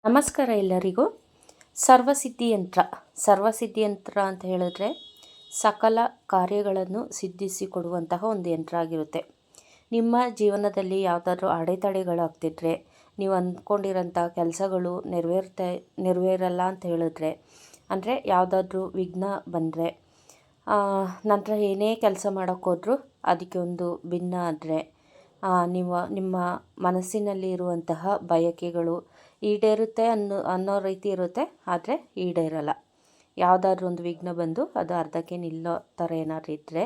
ನಮಸ್ಕಾರ ಎಲ್ಲರಿಗೂ. ಸರ್ವಸಿದ್ಧಿ ಯಂತ್ರ ಅಂತ ಹೇಳಿದ್ರೆ ಸಕಲ ಕಾರ್ಯಗಳನ್ನು ಸಿದ್ಧಿಸಿಕೊಡುವಂತಹ ಒಂದು ಯಂತ್ರ ಆಗಿರುತ್ತೆ. ನಿಮ್ಮ ಜೀವನದಲ್ಲಿ ಯಾವುದಾದ್ರೂ ಅಡೆತಡೆಗಳಾಗ್ತಿದ್ರೆ, ನೀವು ಅಂದ್ಕೊಂಡಿರೋಂಥ ಕೆಲಸಗಳು ನೆರವೇರಲ್ಲ ಅಂತ ಹೇಳಿದ್ರೆ, ಅಂದರೆ ಯಾವುದಾದ್ರೂ ವಿಘ್ನ ಬಂದರೆ, ನಂತರ ಏನೇ ಕೆಲಸ ಮಾಡೋಕ್ಕೋದ್ರೂ ಅದಕ್ಕೆ ಒಂದು ಭಿನ್ನ ಆದರೆ, ನಿಮ್ಮ ಮನಸ್ಸಿನಲ್ಲಿ ಇರುವಂತಹ ಬಯಕೆಗಳು ಈಡೇರುತ್ತೆ ಅನ್ನೋ ರೀತಿ ಇರುತ್ತೆ, ಆದರೆ ಈಡೇರಲ್ಲ. ಯಾವುದಾದ್ರೂ ಒಂದು ವಿಘ್ನ ಬಂದು ಅದು ಅರ್ಧಕ್ಕೆ ನಿಲ್ಲೋ ಥರ ಏನಾದ್ರು ಇದ್ದರೆ,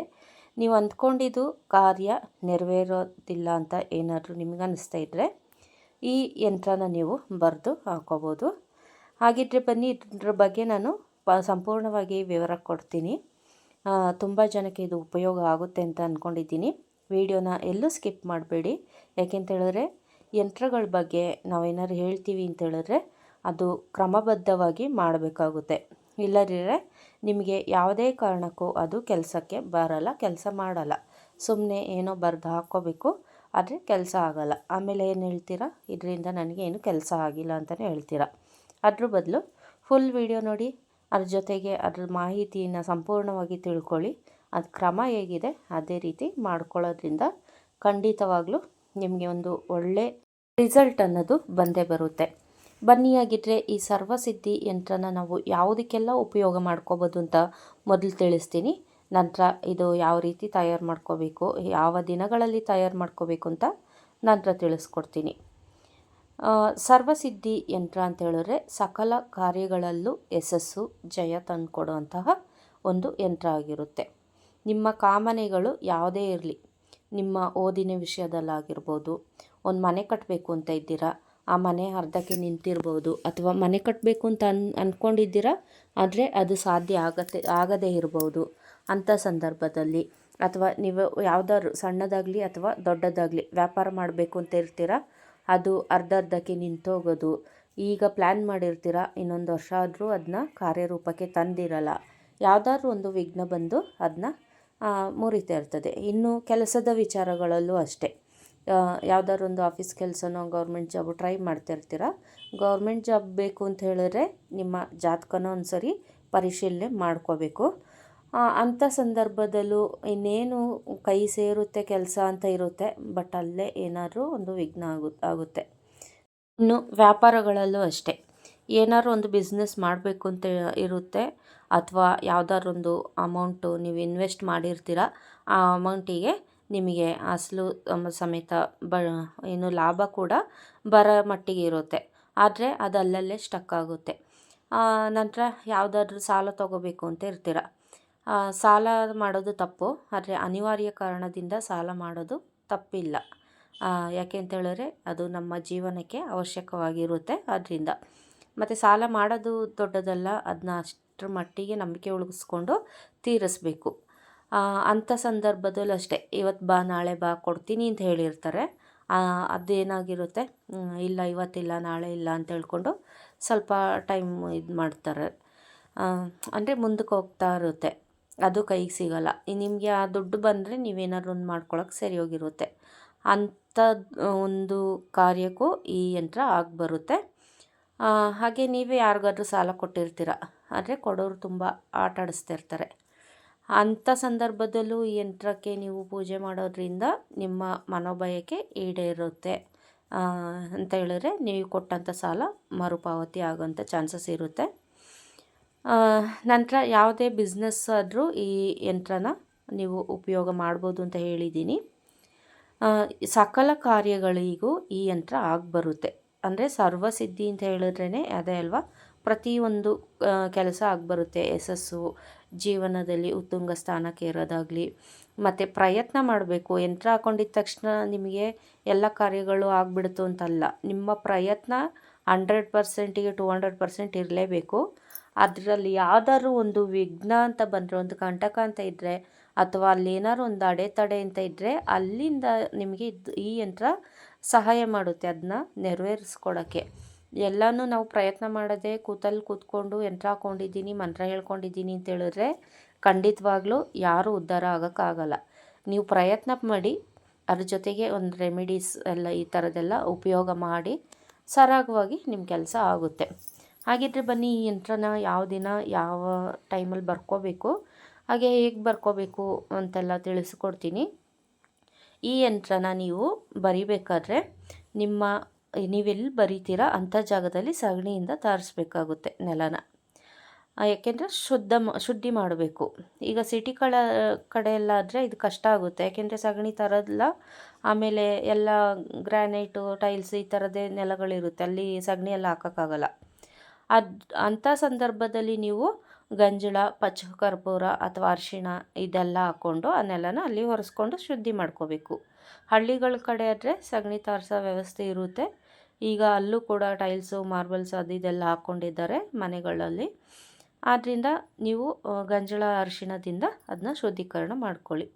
ನೀವು ಅಂದ್ಕೊಂಡಿದ್ದು ಕಾರ್ಯ ನೆರವೇರೋದಿಲ್ಲ ಅಂತ ಏನಾದರೂ ನಿಮ್ಗೆ ಅನ್ನಿಸ್ತಾ ಇದ್ದರೆ ಈ ಯಂತ್ರನ ನೀವು ಬರೆದು ಹಾಕೋಬೋದು. ಹಾಗಿದ್ರೆ ಬನ್ನಿ, ಇದ್ರ ಬಗ್ಗೆ ನಾನು ಸಂಪೂರ್ಣವಾಗಿ ವಿವರ ಕೊಡ್ತೀನಿ. ತುಂಬ ಜನಕ್ಕೆ ಇದು ಉಪಯೋಗ ಆಗುತ್ತೆ ಅಂತ ಅಂದ್ಕೊಂಡಿದ್ದೀನಿ. ವಿಡಿಯೋನ ಎಲ್ಲೂ ಸ್ಕಿಪ್ ಮಾಡಬೇಡಿ. ಯಾಕೆಂತ ಹೇಳಿದ್ರೆ ಯಂತ್ರಗಳ ಬಗ್ಗೆ ನಾವೇನಾದ್ರು ಹೇಳ್ತೀವಿ ಅಂತ ಹೇಳಿದ್ರೆ ಅದು ಕ್ರಮಬದ್ಧವಾಗಿ ಮಾಡಬೇಕಾಗುತ್ತೆ. ಇಲ್ಲದಿದ್ದರೆ ನಿಮಗೆ ಯಾವುದೇ ಕಾರಣಕ್ಕೂ ಅದು ಕೆಲಸಕ್ಕೆ ಬರಲ್ಲ, ಕೆಲಸ ಮಾಡಲ್ಲ. ಸುಮ್ಮನೆ ಏನೋ ಬರೆದು ಹಾಕ್ಕೋಬೇಕು, ಆದರೆ ಕೆಲಸ ಆಗಲ್ಲ. ಆಮೇಲೆ ಏನು ಹೇಳ್ತೀರಾ, ಇದರಿಂದ ನನಗೆ ಏನು ಕೆಲಸ ಆಗಿಲ್ಲ ಅಂತಲೇ ಹೇಳ್ತೀರಾ. ಅದ್ರ ಬದಲು ಫುಲ್ ವಿಡಿಯೋ ನೋಡಿ, ಅದ್ರ ಜೊತೆಗೆ ಅದ್ರ ಮಾಹಿತಿಯನ್ನು ಸಂಪೂರ್ಣವಾಗಿ ತಿಳ್ಕೊಳ್ಳಿ. ಅದು ಕ್ರಮ ಹೇಗಿದೆ ಅದೇ ರೀತಿ ಮಾಡ್ಕೊಳ್ಳೋದ್ರಿಂದ ಖಂಡಿತವಾಗ್ಲೂ ನಿಮಗೆ ಒಂದು ಒಳ್ಳೆ ರಿಸಲ್ಟ್ ಅನ್ನೋದು ಬಂದೇ ಬರುತ್ತೆ. ಬನ್ನಿಯಾಗಿದ್ದರೆ ಈ ಸರ್ವಸಿದ್ಧಿ ಯಂತ್ರನ ನಾವು ಯಾವುದಕ್ಕೆಲ್ಲ ಉಪಯೋಗ ಮಾಡ್ಕೋಬೋದು ಅಂತ ಮೊದಲು ತಿಳಿಸ್ತೀನಿ. ನಂತರ ಇದು ಯಾವ ರೀತಿ ತಯಾರು ಮಾಡ್ಕೋಬೇಕು, ಯಾವ ದಿನಗಳಲ್ಲಿ ತಯಾರು ಮಾಡ್ಕೋಬೇಕು ಅಂತ ನಂತರ ತಿಳಿಸ್ಕೊಡ್ತೀನಿ. ಸರ್ವಸಿದ್ಧಿ ಯಂತ್ರ ಅಂತ ಹೇಳಿದ್ರೆ ಸಕಲ ಕಾರ್ಯಗಳಲ್ಲೂ ಯಶಸ್ಸು, ಜಯ ತಂದುಕೊಡುವಂತಹ ಒಂದು ಯಂತ್ರ ಆಗಿರುತ್ತೆ. ನಿಮ್ಮ ಕಾಮನೆಗಳು ಯಾವುದೇ ಇರಲಿ, ನಿಮ್ಮ ಓದಿನ ವಿಷಯದಲ್ಲಾಗಿರ್ಬೋದು, ಒಂದು ಮನೆ ಕಟ್ಟಬೇಕು ಅಂತ ಇದ್ದೀರಾ, ಆ ಮನೆ ಅರ್ಧಕ್ಕೆ ನಿಂತಿರ್ಬೋದು, ಅಥವಾ ಮನೆ ಕಟ್ಟಬೇಕು ಅಂತ ಅಂದ್ಕೊಂಡಿದ್ದೀರಾ ಆದರೆ ಅದು ಸಾಧ್ಯ ಆಗದೇ ಇರ್ಬೋದು. ಅಂಥ ಸಂದರ್ಭದಲ್ಲಿ, ಅಥವಾ ನೀವು ಯಾವುದಾದ್ರು ಸಣ್ಣದಾಗಲಿ ಅಥವಾ ದೊಡ್ಡದಾಗಲಿ ವ್ಯಾಪಾರ ಮಾಡಬೇಕು ಅಂತ ಇರ್ತೀರಾ, ಅದು ಅರ್ಧಕ್ಕೆ ನಿಂತೋಗೋದು, ಈಗ ಪ್ಲ್ಯಾನ್ ಮಾಡಿರ್ತೀರ, ಇನ್ನೊಂದು ವರ್ಷ ಆದರೂ ಅದನ್ನ ಕಾರ್ಯರೂಪಕ್ಕೆ ತಂದಿರಲ್ಲ, ಯಾವುದಾದ್ರೂ ಒಂದು ವಿಘ್ನ ಬಂದು ಅದನ್ನ ಮುರಿತಾ ಇರ್ತದೆ. ಇನ್ನು ಕೆಲಸದ ವಿಚಾರಗಳಲ್ಲೂ ಅಷ್ಟೇ. ಯಾವುದಾದ್ರು ಒಂದು ಆಫೀಸ್ ಕೆಲಸನೋ ಗೌರ್ಮೆಂಟ್ ಜಾಬು ಟ್ರೈ ಮಾಡ್ತಿರ್ತೀರ, ಗೌರ್ಮೆಂಟ್ ಜಾಬ್ ಬೇಕು ಅಂತ ಹೇಳಿದ್ರೆ ನಿಮ್ಮ ಜಾತಕನೋ ಒಂದು ಸರಿ ಪರಿಶೀಲನೆ ಮಾಡ್ಕೋಬೇಕು. ಅಂಥ ಸಂದರ್ಭದಲ್ಲೂ ಇನ್ನೇನು ಕೈ ಸೇರುತ್ತೆ ಕೆಲಸ ಅಂತ ಇರುತ್ತೆ, ಬಟ್ ಅಲ್ಲೇ ಏನಾದರೂ ಒಂದು ವಿಘ್ನ ಆಗುತ್ತೆ. ಇನ್ನು ವ್ಯಾಪಾರಗಳಲ್ಲೂ ಅಷ್ಟೇ, ಏನಾದ್ರು ಒಂದು ಬಿಸ್ನೆಸ್ ಮಾಡಬೇಕು ಅಂತ ಇರುತ್ತೆ, ಅಥವಾ ಯಾವುದಾದ್ರು ಒಂದು ಅಮೌಂಟು ನೀವು ಇನ್ವೆಸ್ಟ್ ಮಾಡಿರ್ತೀರ, ಆ ಅಮೌಂಟಿಗೆ ನಿಮಗೆ ಅಸಲು ಸಮೇತ ಏನು ಲಾಭ ಕೂಡ ಬರೋ ಮಟ್ಟಿಗೆ ಇರುತ್ತೆ, ಆದರೆ ಅದು ಅಲ್ಲಲ್ಲೇ ಸ್ಟಕ್ ಆಗುತ್ತೆ. ನಂತರ ಯಾವುದಾದ್ರೂ ಸಾಲ ತೊಗೋಬೇಕು ಅಂತ ಇರ್ತೀರ, ಸಾಲ ಮಾಡೋದು ತಪ್ಪು, ಆದರೆ ಅನಿವಾರ್ಯ ಕಾರಣದಿಂದ ಸಾಲ ಮಾಡೋದು ತಪ್ಪಿಲ್ಲ. ಯಾಕೆ ಅಂತ ಹೇಳಿದ್ರೆ ಅದು ನಮ್ಮ ಜೀವನಕ್ಕೆ ಅವಶ್ಯಕವಾಗಿರುತ್ತೆ. ಆದ್ದರಿಂದ ಮತ್ತು ಸಾಲ ಮಾಡೋದು ದೊಡ್ಡದಲ್ಲ, ಅದನ್ನ ಅಷ್ಟರ ಮಟ್ಟಿಗೆ ನಂಬಿಕೆ ಉಳಿಸ್ಕೊಂಡು ತೀರಿಸ್ಬೇಕು. ಅಂಥ ಸಂದರ್ಭದಲ್ಲೂ ಅಷ್ಟೇ, ಇವತ್ತು ಬಾ ನಾಳೆ ಬಾ ಕೊಡ್ತೀನಿ ಅಂತ ಹೇಳಿರ್ತಾರೆ, ಅದೇನಾಗಿರುತ್ತೆ, ಇಲ್ಲ ಇವತ್ತಿಲ್ಲ ನಾಳೆ ಇಲ್ಲ ಅಂತ ಹೇಳ್ಕೊಂಡು ಸ್ವಲ್ಪ ಟೈಮ್ ಇದು ಮಾಡ್ತಾರೆ, ಅಂದರೆ ಮುಂದಕ್ಕೆ ಹೋಗ್ತಾ ಇರುತ್ತೆ, ಅದು ಕೈಗೆ ಸಿಗೋಲ್ಲ. ನಿಮಗೆ ಆ ದುಡ್ಡು ಬಂದರೆ ನೀವೇನಾದ್ರು ಒಂದು ಮಾಡ್ಕೊಳಕ್ಕೆ ಸರಿ ಹೋಗಿರುತ್ತೆ. ಅಂಥ ಒಂದು ಕಾರ್ಯಕ್ಕೂ ಈ ಯಂತ್ರ ಬರುತ್ತೆ. ಹಾಗೆ ನೀವೇ ಯಾರಿಗಾದ್ರೂ ಸಾಲ ಕೊಟ್ಟಿರ್ತೀರ, ಆದರೆ ಕೊಡೋರು ತುಂಬ ಆಟ ಆಡಿಸ್ತಾ ಇರ್ತಾರೆ. ಅಂಥ ಸಂದರ್ಭದಲ್ಲೂ ಈ ಯಂತ್ರಕ್ಕೆ ನೀವು ಪೂಜೆ ಮಾಡೋದ್ರಿಂದ ನಿಮ್ಮ ಮನೋಬಯಕೆ ಈಡೇರುತ್ತೆ ಅಂತ ಹೇಳಿದ್ರೆ ನೀವು ಕೊಟ್ಟಂಥ ಸಾಲ ಮರುಪಾವತಿ ಆಗೋಂಥ ಚಾನ್ಸಸ್ ಇರುತ್ತೆ. ನಂತರ ಯಾವುದೇ ಬಿಸ್ನೆಸ್ ಆದರೂ ಈ ಯಂತ್ರನ ನೀವು ಉಪಯೋಗ ಮಾಡ್ಬೋದು ಅಂತ ಹೇಳಿದ್ದೀನಿ. ಸಕಲ ಕಾರ್ಯಗಳಿಗೂ ಈ ಯಂತ್ರ ಬರುತ್ತೆ. ಅಂದರೆ ಸರ್ವಸಿದ್ಧಿ ಅಂತ ಹೇಳಿದ್ರೇ ಅದೇ ಅಲ್ವಾ, ಪ್ರತಿಯೊಂದು ಕೆಲಸ ಬರುತ್ತೆ. ಯಶಸ್ಸು, ಜೀವನದಲ್ಲಿ ಉತ್ತುಂಗ ಸ್ಥಾನಕ್ಕೆ ಇರೋದಾಗಲಿ, ಮತ್ತು ಪ್ರಯತ್ನ ಮಾಡಬೇಕು. ಯಂತ್ರ ಹಾಕೊಂಡಿದ್ದ ತಕ್ಷಣ ನಿಮಗೆ ಎಲ್ಲ ಕಾರ್ಯಗಳು ಆಗಿಬಿಡ್ತು ಅಂತಲ್ಲ, ನಿಮ್ಮ ಪ್ರಯತ್ನ 100%ಗೆ 200% ಇರಲೇಬೇಕು. ಅದರಲ್ಲಿ ಯಾವ್ದಾದ್ರು ಒಂದು ವಿಘ್ನ ಅಂತ ಬಂದರೆ, ಒಂದು ಕಂಟಕ ಅಂತ ಇದ್ದರೆ, ಅಥವಾ ಅಲ್ಲಿ ಏನಾದ್ರು ಒಂದು ಅಡೆತಡೆ ಅಂತ ಇದ್ದರೆ, ಅಲ್ಲಿಂದ ನಿಮಗೆ ಈ ಯಂತ್ರ ಸಹಾಯ ಮಾಡುತ್ತೆ ಅದನ್ನ ನೆರವೇರಿಸ್ಕೊಡೋಕ್ಕೆ. ಎಲ್ಲನೂ ನಾವು ಪ್ರಯತ್ನ ಮಾಡದೆ ಕೂತ್ಕೊಂಡು ಯಂತ್ರ ಹಾಕ್ಕೊಂಡಿದ್ದೀನಿ, ಮಂತ್ರ ಹೇಳ್ಕೊಂಡಿದ್ದೀನಿ ಅಂತ ಹೇಳಿದ್ರೆ ಖಂಡಿತವಾಗ್ಲೂ ಯಾರೂ ಉದ್ಧಾರ ಆಗೋಕ್ಕಾಗಲ್ಲ. ನೀವು ಪ್ರಯತ್ನ ಮಾಡಿ, ಅದ್ರ ಜೊತೆಗೆ ಒಂದು ರೆಮಿಡೀಸ್ ಎಲ್ಲ ಈ ಥರದ್ದೆಲ್ಲ ಉಪಯೋಗ ಮಾಡಿ ಸರಾಗವಾಗಿ ನಿಮ್ಮ ಕೆಲಸ ಆಗುತ್ತೆ. ಹಾಗಿದ್ರೆ ಬನ್ನಿ ಈ ಯಂತ್ರನ ಯಾವ ದಿನ ಯಾವ ಟೈಮಲ್ಲಿ ಬರ್ಕೋಬೇಕು, ಹಾಗೆ ಹೇಗೆ ಬರ್ಕೋಬೇಕು ಅಂತೆಲ್ಲ ತಿಳಿಸ್ಕೊಡ್ತೀನಿ. ಈ ಯಂತ್ರನ ನೀವು ಬರಿಬೇಕಾದ್ರೆ ನೀವೆಲ್ಲಿ ಬರಿತೀರಾ ಅಂಥ ಜಾಗದಲ್ಲಿ ಸಗಣಿಯಿಂದ ತಾರಿಸ್ಬೇಕಾಗುತ್ತೆ ನೆಲನ. ಯಾಕೆಂದರೆ ಶುದ್ಧಿ ಮಾಡಬೇಕು. ಈಗ ಸಿಟಿ ಕಡೆ ಎಲ್ಲ ಆದರೆ ಇದು ಕಷ್ಟ ಆಗುತ್ತೆ, ಯಾಕೆಂದರೆ ಸಗಣಿ ತರೋದಿಲ್ಲ. ಆಮೇಲೆ ಎಲ್ಲ ಗ್ರಾನೈಟು ಟೈಲ್ಸ್ ಈ ಥರದ್ದೇ ನೆಲಗಳಿರುತ್ತೆ, ಅಲ್ಲಿ ಸಗಣಿ ಎಲ್ಲ ಹಾಕೋಕ್ಕಾಗಲ್ಲ. ಅಂಥ ಸಂದರ್ಭದಲ್ಲಿ ನೀವು ಗಂಜಳ, ಪಚ್ಚ ಕರ್ಪೂರ ಅಥವಾ ಅರಿಶಿಣ ಇದೆಲ್ಲ ಹಾಕ್ಕೊಂಡು ಆ ನೆಲನ ಅಲ್ಲಿ ಒರೆಸ್ಕೊಂಡು ಶುದ್ಧಿ ಮಾಡ್ಕೋಬೇಕು. ಹಳ್ಳಿಗಳ ಕಡೆ ಆದರೆ ಸಗಣಿ ತಾರಿಸೋ ವ್ಯವಸ್ಥೆ ಇರುತ್ತೆ. ಈಗ ಅಲ್ಲೂ ಕೂಡ ಟೈಲ್ಸು, ಮಾರ್ಬಲ್ಸ್ ಅದು ಇದೆಲ್ಲ ಹಾಕ್ಕೊಂಡಿದ್ದಾರೆ ಮನೆಗಳಲ್ಲಿ. ಆದ್ದರಿಂದ ನೀವು ಗಂಜಳ, ಅರಿಶಿಣದಿಂದ ಅದನ್ನ ಶುದ್ಧೀಕರಣ ಮಾಡ್ಕೊಳ್ಳಿ.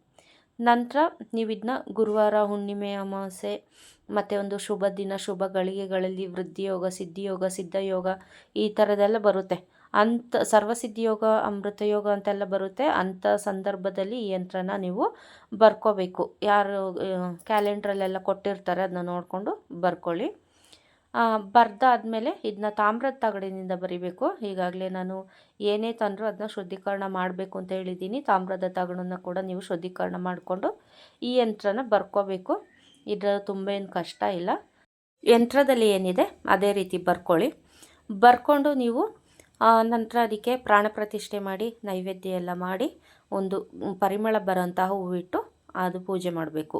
ನಂತರ ನೀವು ಇದನ್ನ ಗುರುವಾರ, ಹುಣ್ಣಿಮೆ, ಅಮಾವಾಸ್ಯೆ ಮತ್ತು ಒಂದು ಶುಭ ದಿನ, ಶುಭ ಗಳಿಗೆಗಳಲ್ಲಿ ವೃದ್ಧಿಯೋಗ, ಸಿದ್ಧಿಯೋಗ, ಸಿದ್ಧಯೋಗ ಈ ಥರದ್ದೆಲ್ಲ ಬರುತ್ತೆ. ಸರ್ವಸಿದ್ಧಿಯೋಗ, ಅಮೃತಯೋಗ ಅಂತೆಲ್ಲ ಬರುತ್ತೆ. ಅಂಥ ಸಂದರ್ಭದಲ್ಲಿ ಈ ಯಂತ್ರನ ನೀವು ಬರ್ಕೋಬೇಕು. ಯಾರು ಕ್ಯಾಲೆಂಡ್ರಲ್ಲೆಲ್ಲ ಕೊಟ್ಟಿರ್ತಾರೆ ಅದನ್ನ ನೋಡಿಕೊಂಡು ಬರ್ಕೊಳ್ಳಿ. ಬರೆದಾದ್ಮೇಲೆ ಇದನ್ನ ತಾಮ್ರದ ತಗಡಿನಿಂದ ಬರಿಬೇಕು. ಈಗಾಗಲೇ ನಾನು ಏನೇ ತಂದರೂ ಅದನ್ನ ಶುದ್ಧೀಕರಣ ಮಾಡಬೇಕು ಅಂತ ಹೇಳಿದ್ದೀನಿ. ತಾಮ್ರದ ತಗಡನ್ನು ಕೂಡ ನೀವು ಶುದ್ಧೀಕರಣ ಮಾಡಿಕೊಂಡು ಈ ಯಂತ್ರನ ಬರ್ಕೋಬೇಕು. ಇದರ ತುಂಬ ಏನು ಕಷ್ಟ ಇಲ್ಲ. ಯಂತ್ರದಲ್ಲಿ ಏನಿದೆ ಅದೇ ರೀತಿ ಬರ್ಕೊಳ್ಳಿ. ಬರ್ಕೊಂಡು ನೀವು ನಂತರ ಅದಕ್ಕೆ ಪ್ರಾಣ ಪ್ರತಿಷ್ಠೆ ಮಾಡಿ ನೈವೇದ್ಯ ಎಲ್ಲ ಮಾಡಿ ಒಂದು ಪರಿಮಳ ಬರೋಂತಹ ಹೂವಿಟ್ಟು ಅದು ಪೂಜೆ ಮಾಡಬೇಕು.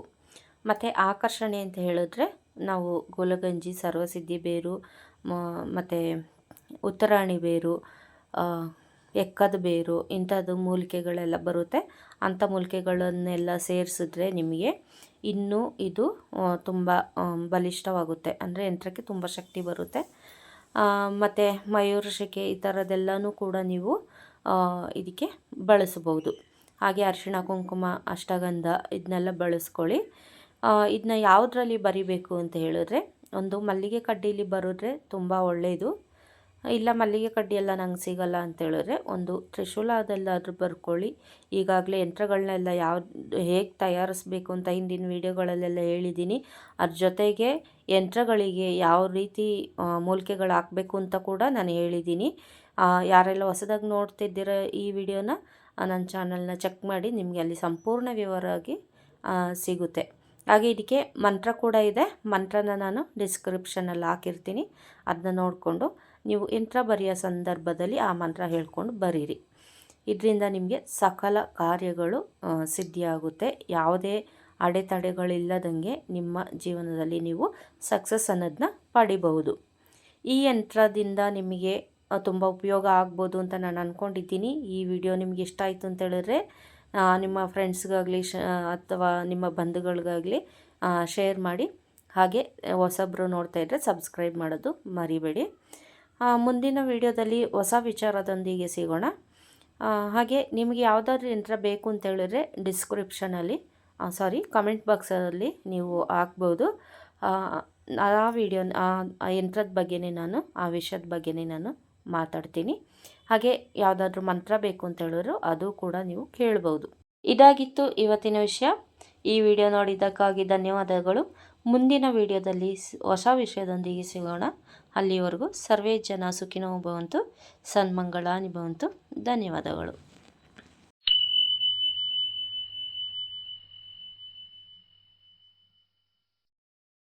ಮತ್ತು ಆಕರ್ಷಣೆ ಅಂತ ಹೇಳಿದ್ರೆ ನಾವು ಗೋಲಗಂಜಿ, ಸರ್ವಸಿದ್ಧಿ ಬೇರು ಮತ್ತು ಉತ್ತರಾಣಿ ಬೇರು, ಎಕ್ಕದ ಬೇರು ಇಂಥದ್ದು ಮೂಲಿಕೆಗಳೆಲ್ಲ ಬರುತ್ತೆ. ಅಂಥ ಮೂಲಿಕೆಗಳನ್ನೆಲ್ಲ ಸೇರಿಸಿದ್ರೆ ನಿಮಗೆ ಇನ್ನೂ ಇದು ತುಂಬ ಬಲಿಷ್ಠವಾಗುತ್ತೆ. ಅಂದರೆ ಯಂತ್ರಕ್ಕೆ ತುಂಬ ಶಕ್ತಿ ಬರುತ್ತೆ. ಮತ್ತು ಮಯೂರಶಿಕೆ ಈ ಥರದ್ದೆಲ್ಲನೂ ಕೂಡ ನೀವು ಇದಕ್ಕೆ ಬಳಸ್ಬೋದು. ಹಾಗೆ ಅರಿಶಿಣ, ಕುಂಕುಮ, ಅಷ್ಟಗಂಧ ಇದನ್ನೆಲ್ಲ ಬಳಸ್ಕೊಳ್ಳಿ. ಇದನ್ನ ಯಾವುದರಲ್ಲಿ ಬರಿಬೇಕು ಅಂತ ಹೇಳಿದ್ರೆ, ಒಂದು ಮಲ್ಲಿಗೆ ಕಡ್ಡೀಲಿ ಬರೆದ್ರೆ ತುಂಬ ಒಳ್ಳೆಯದು. ಇಲ್ಲ ಮಲ್ಲಿಗೆ ಕಡ್ಡಿ ಎಲ್ಲ ನಂಗೆ ಸಿಗಲ್ಲ ಅಂತ ಹೇಳಿದ್ರೆ ಒಂದು ತ್ರಿಶೂಲದಲ್ಲಾದರೂ ಬರ್ಕೊಳ್ಳಿ. ಈಗಾಗಲೇ ಯಂತ್ರಗಳನ್ನೆಲ್ಲ ಹೇಗೆ ತಯಾರಿಸ್ಬೇಕು ಅಂತ ಹಿಂದಿನ ವೀಡಿಯೋಗಳಲ್ಲೆಲ್ಲ ಹೇಳಿದ್ದೀನಿ. ಅದ್ರ ಜೊತೆಗೆ ಯಂತ್ರಗಳಿಗೆ ಯಾವ ರೀತಿ ಮೂಲಿಕೆಗಳು ಹಾಕಬೇಕು ಅಂತ ಕೂಡ ನಾನು ಹೇಳಿದ್ದೀನಿ. ಯಾರೆಲ್ಲ ಹೊಸದಾಗಿ ನೋಡ್ತಿದ್ದೀರ ಈ ವಿಡಿಯೋನ ನನ್ನ ಚಾನಲ್ನ ಚೆಕ್ ಮಾಡಿ, ನಿಮಗೆ ಅಲ್ಲಿ ಸಂಪೂರ್ಣ ವಿವರವಾಗಿ ಸಿಗುತ್ತೆ. ಹಾಗೆ ಇದಕ್ಕೆ ಮಂತ್ರ ಕೂಡ ಇದೆ. ಮಂತ್ರನ ನಾನು ಡಿಸ್ಕ್ರಿಪ್ಷನಲ್ಲಿ ಹಾಕಿರ್ತೀನಿ. ಅದನ್ನ ನೋಡಿಕೊಂಡು ನೀವು ಯಂತ್ರ ಬರೆಯೋ ಸಂದರ್ಭದಲ್ಲಿ ಆ ಮಂತ್ರ ಹೇಳ್ಕೊಂಡು ಬರೀರಿ. ಇದರಿಂದ ನಿಮಗೆ ಸಕಲ ಕಾರ್ಯಗಳು ಸಿದ್ಧಿಯಾಗುತ್ತೆ. ಯಾವುದೇ ಅಡೆತಡೆಗಳಿಲ್ಲದಂಗೆ ನಿಮ್ಮ ಜೀವನದಲ್ಲಿ ನೀವು ಸಕ್ಸಸ್ ಅನ್ನೋದನ್ನ ಪಡಿಬಹುದು. ಈ ಯಂತ್ರದಿಂದ ನಿಮಗೆ ತುಂಬ ಉಪಯೋಗ ಆಗ್ಬೋದು ಅಂತ ನಾನು ಅಂದ್ಕೊಂಡಿದ್ದೀನಿ. ಈ ವಿಡಿಯೋ ನಿಮಗೆ ಇಷ್ಟ ಆಯಿತು ಅಂತ ಹೇಳಿದ್ರೆ ನಿಮ್ಮ ಫ್ರೆಂಡ್ಸ್ಗಾಗಲಿ ಅಥವಾ ನಿಮ್ಮ ಬಂಧುಗಳಿಗಾಗಲಿ ಶೇರ್ ಮಾಡಿ. ಹಾಗೆ ಹೊಸಬ್ರು ನೋಡ್ತಾ ಇದ್ದರೆ ಸಬ್ಸ್ಕ್ರೈಬ್ ಮಾಡೋದು ಮರಿಬೇಡಿ. ಮುಂದಿನ ವಿಡಿಯೋದಲ್ಲಿ ಹೊಸ ವಿಚಾರದೊಂದಿಗೆ ಸಿಗೋಣ. ಹಾಗೆ ನಿಮಗೆ ಯಾವುದಾದ್ರೂ ಯಂತ್ರ ಬೇಕು ಅಂತ ಹೇಳಿದ್ರೆ ಡಿಸ್ಕ್ರಿಪ್ಷನಲ್ಲಿ ಕಮೆಂಟ್ ಬಾಕ್ಸಲ್ಲಿ ನೀವು ಹಾಕ್ಬೋದು. ಆ ವಿಡಿಯೋ ಆ ಯಂತ್ರದ ಬಗ್ಗೆನೇ ಆ ವಿಷಯದ ಬಗ್ಗೆನೇ ನಾನು ಮಾತಾಡ್ತೀನಿ. ಹಾಗೆ ಯಾವುದಾದ್ರೂ ಮಂತ್ರ ಬೇಕು ಅಂತ ಹೇಳಿದ್ರು ಅದು ಕೂಡ ನೀವು ಕೇಳ್ಬೋದು. ಇದಾಗಿತ್ತು ಇವತ್ತಿನ ವಿಷಯ. ಈ ವಿಡಿಯೋ ನೋಡಿದ್ದಕ್ಕಾಗಿ ಧನ್ಯವಾದಗಳು. ಮುಂದಿನ ವಿಡಿಯೋದಲ್ಲಿ ಹೊಸ ವಿಷಯದೊಂದಿಗೆ ಸಿಗೋಣ. ಅಲ್ಲಿವರೆಗೂ ಸರ್ವೇ ಜನ ಸುಖಿನೋ ಭವಂತು, ಸನ್ಮಂಗಳಾನಿ ಭವಂತು. ಧನ್ಯವಾದಗಳು.